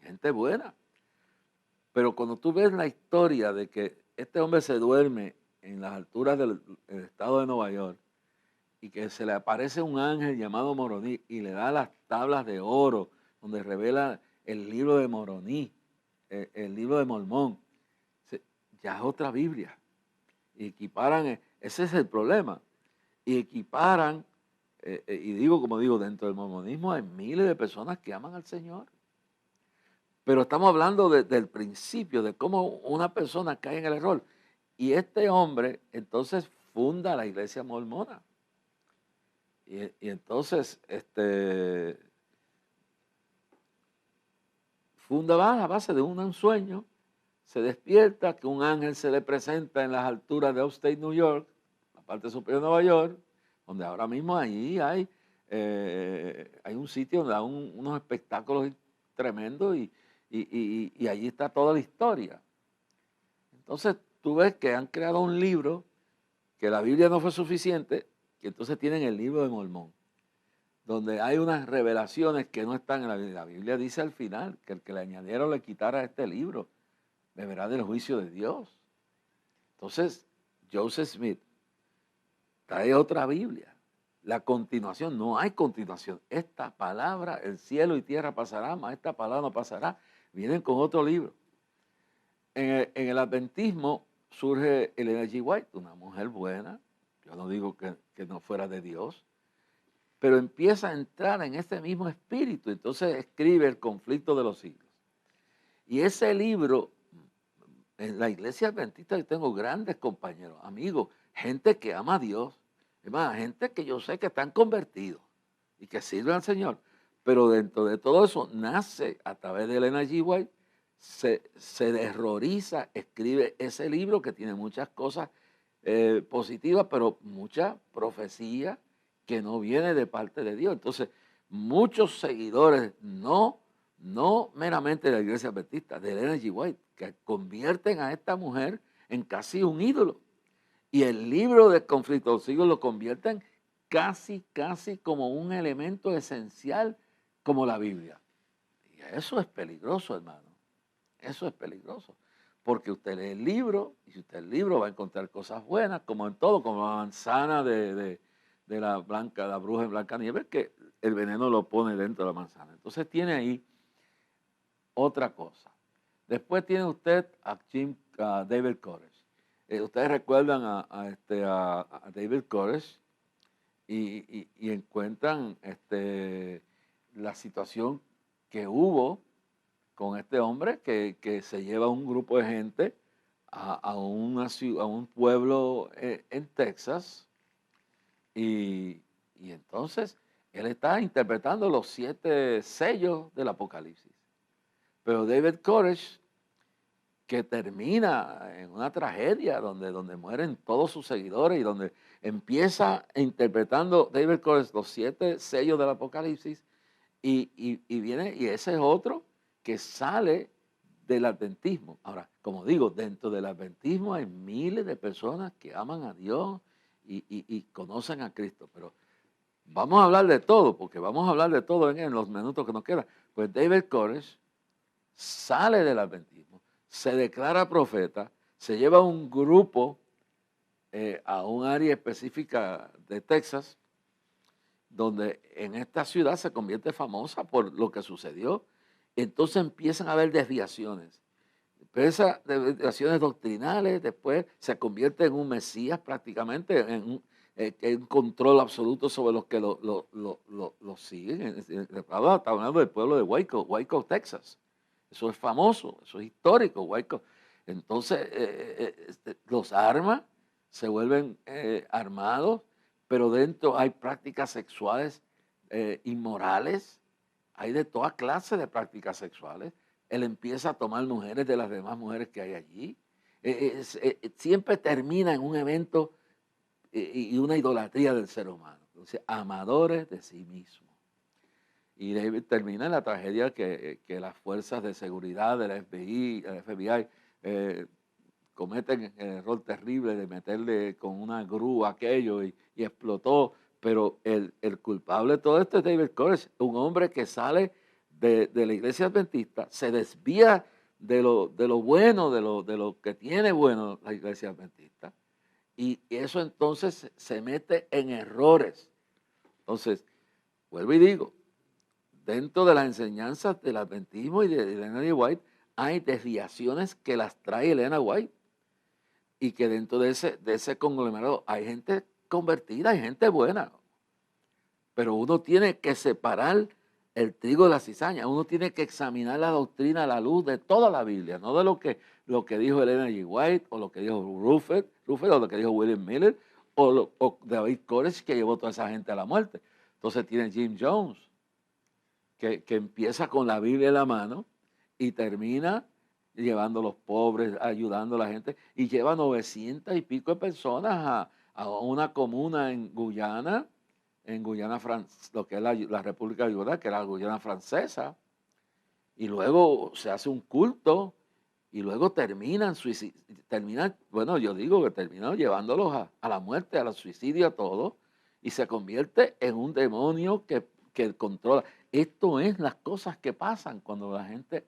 C: Gente buena. Pero cuando tú ves la historia de que este hombre se duerme en las alturas del estado de Nueva York y que se le aparece un ángel llamado Moroní y le da las tablas de oro donde revela el libro de Moroní, el libro de Mormón, ya es otra Biblia. Y equiparan, ese es el problema. Y equiparan, y digo como digo, dentro del mormonismo hay miles de personas que aman al Señor. Pero estamos hablando del principio, de cómo una persona cae en el error. Y este hombre entonces funda la iglesia mormona. Y entonces funda a base de un sueño. Se despierta que un ángel se le presenta en las alturas de Upstate New York, la parte superior de Nueva York, donde ahora mismo allí hay un sitio donde da unos espectáculos tremendos y allí está toda la historia. Entonces tú ves que han creado un libro, que la Biblia no fue suficiente, que entonces tienen el libro de Mormón, donde hay unas revelaciones que no están en la Biblia. La Biblia dice al final que el que le añadiera o le quitara este libro deberá del juicio de Dios. Entonces, Joseph Smith trae otra Biblia. La continuación, no hay continuación. Esta palabra, el cielo y tierra pasarán, mas esta palabra no pasará. Vienen con otro libro. En el adventismo surge Elena G. White, una mujer buena. Yo no digo que no fuera de Dios, pero empieza a entrar en ese mismo espíritu. Entonces escribe El conflicto de los siglos. Y ese libro, en la iglesia adventista yo tengo grandes compañeros, amigos, gente que ama a Dios, hermano, gente que yo sé que están convertidos y que sirven al Señor. Pero dentro de todo eso nace a través de Elena G. White, se horroriza, escribe ese libro que tiene muchas cosas positivas, pero mucha profecía que no viene de parte de Dios. Entonces, muchos seguidores, no meramente de la iglesia adventista, de Elena G. White, que convierten a esta mujer en casi un ídolo. Y el libro de Conflicto de los Siglos lo convierten casi como un elemento esencial como la Biblia. Y eso es peligroso, hermano. Eso es peligroso. Porque usted lee el libro, y si usted lee el libro va a encontrar cosas buenas, como en todo, como la manzana de la bruja en Blancanieves, que el veneno lo pone dentro de la manzana. Entonces tiene ahí otra cosa. Después tiene usted a David Koresh. Ustedes recuerdan a David Koresh y encuentran la situación que hubo con este hombre que se lleva un grupo de gente a un pueblo en Texas y entonces él está interpretando los 7 sellos del Apocalipsis. Pero David Koresh, que termina en una tragedia donde mueren todos sus seguidores y donde empieza interpretando David Koresh los 7 sellos del Apocalipsis y ese es otro que sale del adventismo. Ahora, como digo, dentro del adventismo hay miles de personas que aman a Dios y conocen a Cristo, pero vamos a hablar de todo, porque vamos a hablar de todo en los minutos que nos quedan. Pues David Koresh sale del adventismo, se declara profeta, se lleva un grupo a un área específica de Texas, donde en esta ciudad se convierte famosa por lo que sucedió. Entonces empiezan a haber desviaciones. Pero esas desviaciones doctrinales después se convierte en un Mesías prácticamente, en un control absoluto sobre los que lo siguen. Estaba hablando del pueblo de Waco, Texas. Eso es famoso, eso es histórico, Waco. Entonces los arma, se vuelven armados, pero dentro hay prácticas sexuales inmorales, hay de toda clase de prácticas sexuales. Él empieza a tomar mujeres de las demás mujeres que hay allí. Siempre termina en un evento y una idolatría del ser humano. Entonces, amadores de sí mismos. Y David termina en la tragedia que las fuerzas de seguridad del FBI cometen el error terrible de meterle con una grúa aquello y explotó. Pero el culpable de todo esto es David Koresh, un hombre que sale de la iglesia adventista, se desvía de lo bueno, de lo que tiene bueno la iglesia adventista, y eso entonces se mete en errores. Entonces, vuelvo y digo, dentro de las enseñanzas del adventismo y de Elena G. White, hay desviaciones que las trae Elena White, y que dentro de ese conglomerado hay gente convertida, hay gente buena, pero uno tiene que separar el trigo de la cizaña, uno tiene que examinar la doctrina a la luz de toda la Biblia, no de lo que dijo Elena G. White, o lo que dijo Rufus, o lo que dijo William Miller, o David Koresh, que llevó toda esa gente a la muerte. Entonces tiene Jim Jones, que empieza con la Biblia en la mano y termina llevando a los pobres, ayudando a la gente, y lleva 900 y pico de personas a una comuna en Guyana, lo que es la República de Guyana, que era la Guyana francesa, y luego se hace un culto, y luego terminan llevándolos a la muerte, al suicidio, a todo, y se convierte en un demonio que controla. Esto es las cosas que pasan cuando la gente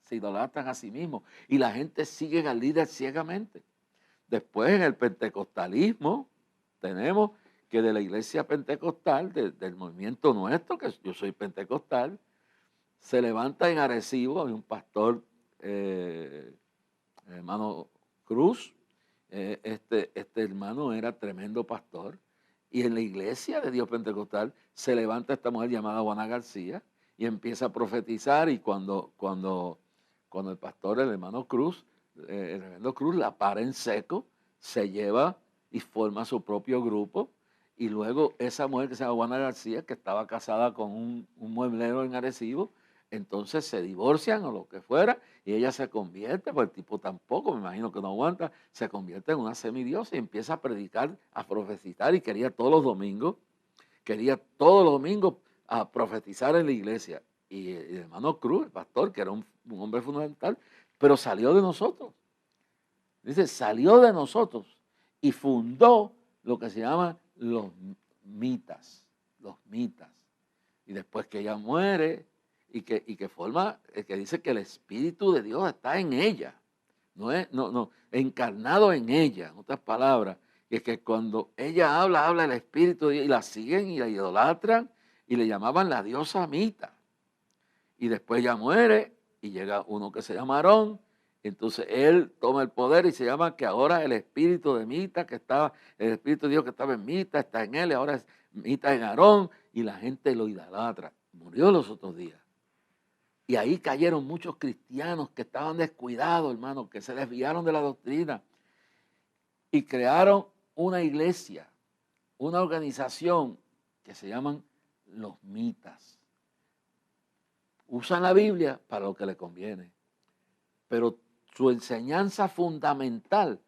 C: se idolatran a sí mismos y la gente sigue al líder ciegamente. Después, en el pentecostalismo, tenemos que de la iglesia pentecostal, del movimiento nuestro, que yo soy pentecostal, se levanta en Arecibo, hay un pastor, hermano Cruz, este hermano era tremendo pastor, y en la iglesia de Dios pentecostal se levanta esta mujer llamada Juana García y empieza a profetizar, y cuando el pastor, el hermano Cruz, el reverendo Cruz, la para en seco, se lleva y forma su propio grupo, y luego esa mujer que se llama Juana García, que estaba casada con un mueblero en Arecibo, entonces se divorcian o lo que fuera, y ella se convierte, pues el tipo tampoco, me imagino que no aguanta, se convierte en una semidiosa y empieza a predicar, a profetizar, y quería todos los domingos a profetizar en la iglesia. Y el hermano Cruz, el pastor, que era un hombre fundamental, pero salió de nosotros. Dice, salió de nosotros y fundó lo que se llama los mitas. Y después que ella muere y que forma, que dice que el Espíritu de Dios está en ella, encarnado en ella, en otras palabras, y es que cuando ella habla el Espíritu de Dios, y la siguen y la idolatran y le llamaban la diosa Mita. Y después ella muere y llega uno que se llama Aarón. Entonces él toma el poder y se llama que ahora el espíritu de Mita, el espíritu de Dios que estaba en Mita, está en él, y ahora es Mita en Aarón, y la gente lo idolatra. Murió los otros días. Y ahí cayeron muchos cristianos que estaban descuidados, hermano, que se desviaron de la doctrina y crearon una iglesia, una organización que se llaman los mitas. Usan la Biblia para lo que les conviene, pero su enseñanza fundamental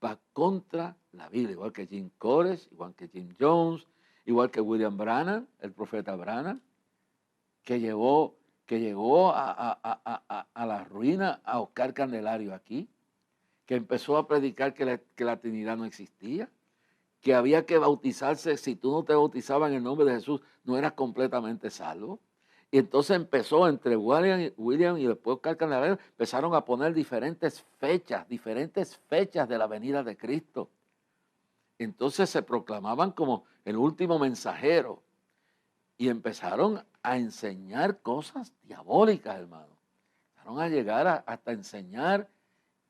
C: va contra la Biblia, igual que Jim Koresh, igual que Jim Jones, igual que William Branham, el profeta Branham, que llegó a la ruina a Oscar Candelario aquí, que empezó a predicar que la Trinidad no existía, que había que bautizarse, si tú no te bautizabas en el nombre de Jesús, no eras completamente salvo. Y entonces empezó entre William y después Oscar Candelario, empezaron a poner diferentes fechas de la venida de Cristo. Entonces se proclamaban como el último mensajero y empezaron a enseñar cosas diabólicas, hermano. Empezaron a llegar hasta enseñar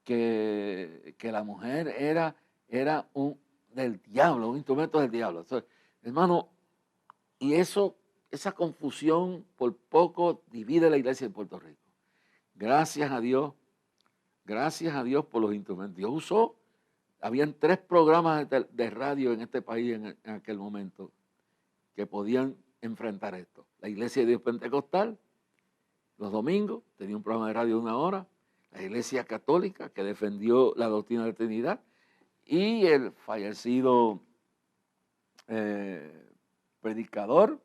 C: que la mujer era del diablo, un instrumento del diablo. Entonces, hermano, y esa confusión por poco divide la iglesia de Puerto Rico. Gracias a Dios por los instrumentos. Dios usó, habían 3 programas de radio en este país en aquel momento que podían enfrentar esto. La Iglesia de Dios Pentecostal, los domingos, tenía un programa de radio de 1 hora. La Iglesia Católica, que defendió la doctrina de la Trinidad, y el fallecido predicador,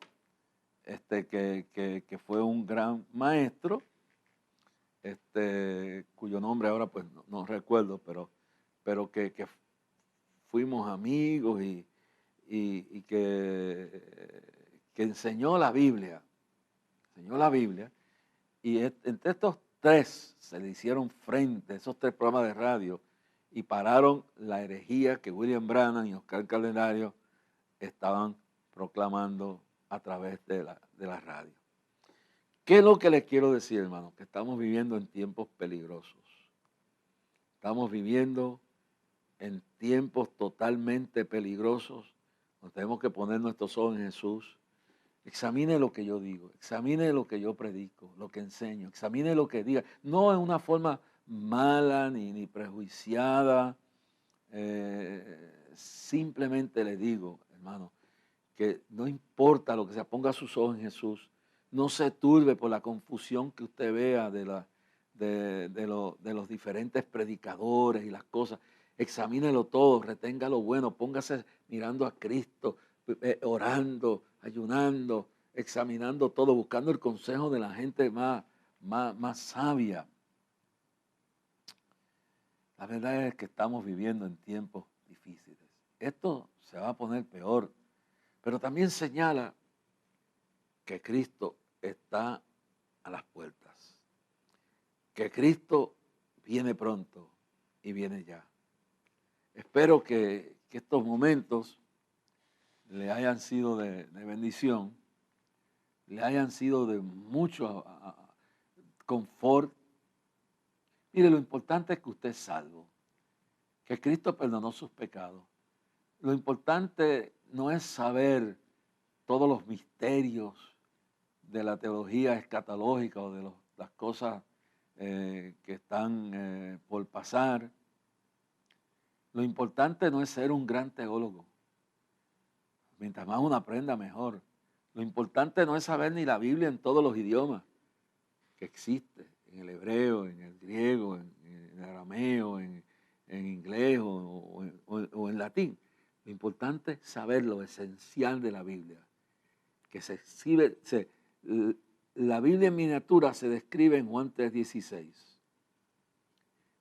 C: que fue un gran maestro, cuyo nombre ahora pues no recuerdo, pero que fuimos amigos y que enseñó la Biblia. Y entre estos 3 se le hicieron frente, esos 3 programas de radio, y pararon la herejía que William Branham y Oscar Candelario estaban proclamando a través de la radio. ¿Qué es lo que les quiero decir, hermano? Que estamos viviendo en tiempos peligrosos. Estamos viviendo en tiempos totalmente peligrosos, donde tenemos que poner nuestros ojos en Jesús. Examine lo que yo digo, examine lo que yo predico, lo que enseño, examine lo que diga. No en una forma mala ni prejuiciada. Simplemente le digo, hermano, que no importa lo que sea, ponga sus ojos en Jesús. No se turbe por la confusión que usted vea de los diferentes predicadores y las cosas. Examínelo todo, retenga lo bueno, póngase mirando a Cristo, orando, ayunando, examinando todo, buscando el consejo de la gente más sabia. La verdad es que estamos viviendo en tiempos difíciles. Esto se va a poner peor, pero también señala que Cristo está a las puertas, que Cristo viene pronto y viene ya. Espero que estos momentos le hayan sido de bendición, le hayan sido de mucho confort. Mire, lo importante es que usted es salvo, que Cristo perdonó sus pecados. Lo importante no es saber todos los misterios de la teología escatológica o de las cosas que están por pasar. Lo importante no es ser un gran teólogo. Mientras más uno aprenda, mejor. Lo importante no es saber ni la Biblia en todos los idiomas que existe, en el hebreo, en el griego, en el arameo, en inglés o en latín. Lo importante es saber lo esencial de la Biblia. Que la Biblia en miniatura se describe en Juan 3:16.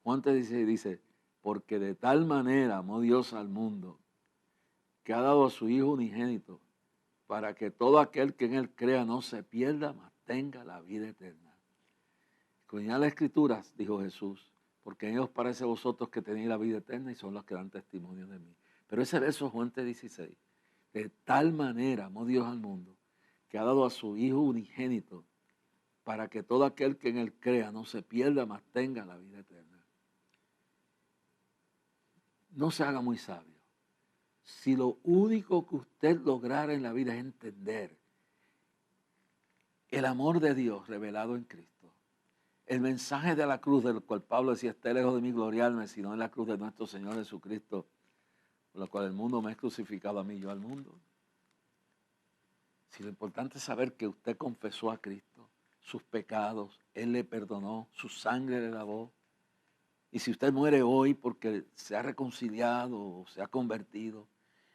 C: Juan 3:16 dice, porque de tal manera amó Dios al mundo, que ha dado a su Hijo unigénito, para que todo aquel que en Él crea no se pierda, mas tenga la vida eterna. Con las Escrituras, dijo Jesús, porque en ellos parece a vosotros que tenéis la vida eterna y son los que dan testimonio de mí. Pero ese verso Juan 3:16, de tal manera amó Dios al mundo, que ha dado a su Hijo unigénito, para que todo aquel que en él crea no se pierda, mas tenga la vida eterna. No se haga muy sabio. Si lo único que usted lograra en la vida es entender el amor de Dios revelado en Cristo, el mensaje de la cruz, del cual Pablo decía, esté lejos de mí gloriarme, sino en la cruz de nuestro Señor Jesucristo, por la cual el mundo me ha crucificado a mí, yo al mundo. Si lo importante es saber que usted confesó a Cristo, sus pecados, Él le perdonó, su sangre le lavó. Y si usted muere hoy porque se ha reconciliado o se ha convertido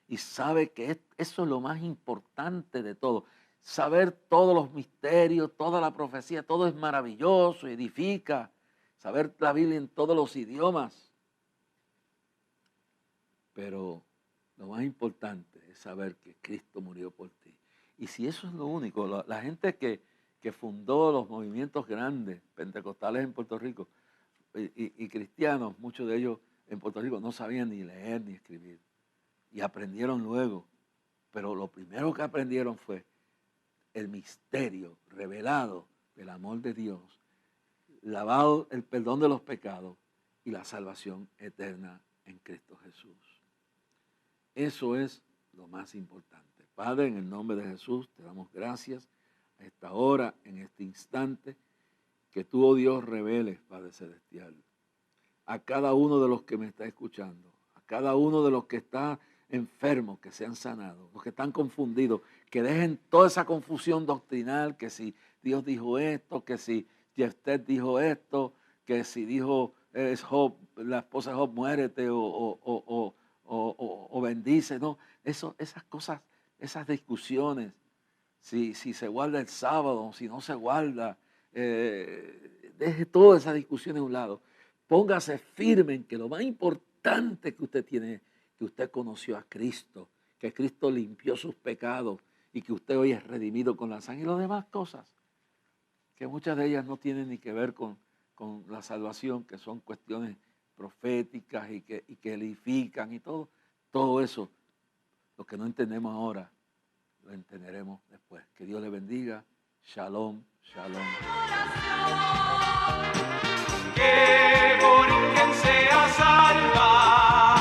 C: y sabe que eso es lo más importante de todo, saber todos los misterios, toda la profecía, todo es maravilloso, edifica, saber la Biblia en todos los idiomas. Pero lo más importante es saber que Cristo murió por ti. Y si eso es lo único, la gente que fundó los movimientos grandes, pentecostales en Puerto Rico, y cristianos, muchos de ellos en Puerto Rico no sabían ni leer ni escribir. Y aprendieron luego. Pero lo primero que aprendieron fue el misterio revelado del amor de Dios, lavado el perdón de los pecados y la salvación eterna en Cristo Jesús. Eso es lo más importante. Padre, en el nombre de Jesús, te damos gracias a esta hora, en este instante, que tú, oh Dios, reveles, Padre Celestial, a cada uno de los que me está escuchando, a cada uno de los que está enfermos, que sean sanados, los que están confundidos, que dejen toda esa confusión doctrinal, que si Dios dijo esto, que si Jefté dijo esto, que si dijo es Job, la esposa de Job, muérete o bendice, no, esas cosas, esas discusiones, si se guarda el sábado, si no se guarda, deje todas esas discusiones a un lado, póngase firme en que lo más importante que usted tiene, que usted conoció a Cristo, que Cristo limpió sus pecados y que usted hoy es redimido con la sangre y las demás cosas, que muchas de ellas no tienen ni que ver con la salvación, que son cuestiones proféticas y que edifican y todo eso, lo que no entendemos ahora, lo entenderemos después. Que Dios le bendiga. Shalom, shalom.
D: Que por quien sea salva.